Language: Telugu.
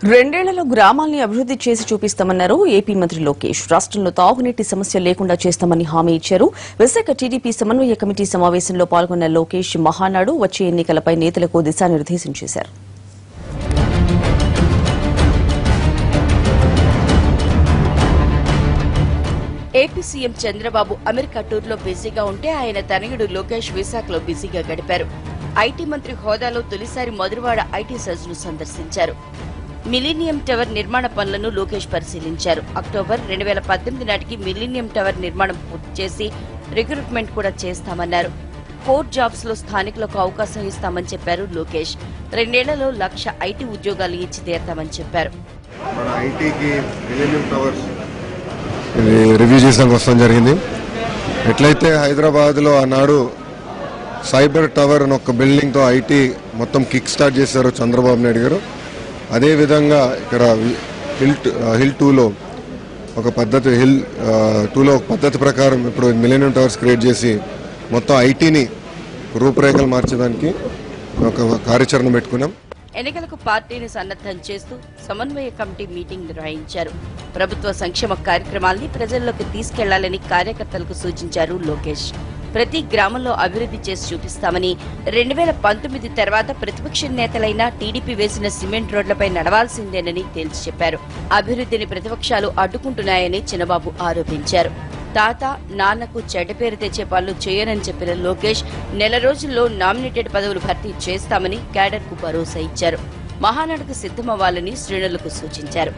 రెండేళ్లలో గ్రామాల్ని అభివృద్ది చేసి చూపిస్తామన్నారు ఏపీ మంత్రి లోకేష్. రాష్ట్రంలో తాగునీటి సమస్య లేకుండా చేస్తామని హామీ ఇచ్చారు. విశాఖ టీడీపీ సమన్వయ కమిటీ సమావేశంలో పాల్గొన్న లోకేష్ మహానాడు వచ్చే ఎన్నికలపై నేతలకు దిశానిర్దేశం చేశారు. ఏపీ సీఎం చంద్రబాబు అమెరికా టూర్లో బిజీగా ఉంటే ఆయన తనయుడు లోకేష్ విశాఖలో బిజీగా గడిపారు. ఐటీ మంత్రి హోదాలో తొలిసారి మధురవాడ ఐటీ సర్జ్ను సందర్శించారు. మిలీనియం టవర్ నిర్మాణ పనులను లోకేష్ పరిశీలించారు. అక్టోబర్ 2018 నాటికి మిలీనియం టవర్ నిర్మాణం పూర్తి చేసి రిక్రూట్మెంట్ కూడా చేస్తామన్నారు. కోర్ జాబ్స్ లో స్థానికులకు అవకాశం ఇస్తామని చెప్పారు లోకేష్. రెండేళ్లలో 1,00,000 ఐటీ ఉద్యోగాలు ఇచ్చి తీరతామని చెప్పారు. రివ్యూ చేసానికి వస్తాం జరిగింది. ఎట్లయితే హైదరాబాద్ లో ఆనాడు సైబర్ టవర్ అని ఒక బిల్డింగ్ తో ఐటీ మొత్తం కిక్ స్టార్ట్ చేశారు చంద్రబాబు నాయుడు గారు, అదే విధంగా ఇక్కడ హిల్ టూలో ఒక పద్ధతి ప్రకారం ఇప్పుడు మిలీనియం టవర్స్ క్రియేట్ చేసి మొత్తం ఐటీని రూపురేఖలు మార్చడానికి ఒక కార్యాచరణ పెట్టుకున్నాం. ఎన్నికలకు పార్టీని సన్నద్దం చేస్తూ సమన్వయ కమిటీ మీటింగ్ నిర్వహించారు. ప్రభుత్వ సంక్షేమ కార్యక్రమాల్ని ప్రజల్లోకి తీసుకెళ్లాలని కార్యకర్తలకు సూచించారు లోకేష్. ప్రతి గ్రామంలో అభివృద్ది చేసి చూపిస్తామని, 2019 తర్వాత ప్రతిపక్ష నేతలైనా టీడీపీ వేసిన సిమెంట్ రోడ్లపై నడవాల్సిందేనని తేల్చి చెప్పారు. అభివృద్దిని ప్రతిపక్షాలు అడ్డుకుంటున్నాయని చిన్నబాబు ఆరోపించారు. తాత నాన్నకు చెడ్డ పేరు తెచ్చే పనులు చేయనని చెప్పిన లోకేష్ నెల రోజుల్లో నామినేటెడ్ పదవులు భర్తీ చేస్తామని క్యాడర్కు భరోసా ఇచ్చారు. మహానాడుకు సిద్దమవ్వాలని శ్రేణులకు సూచించారు.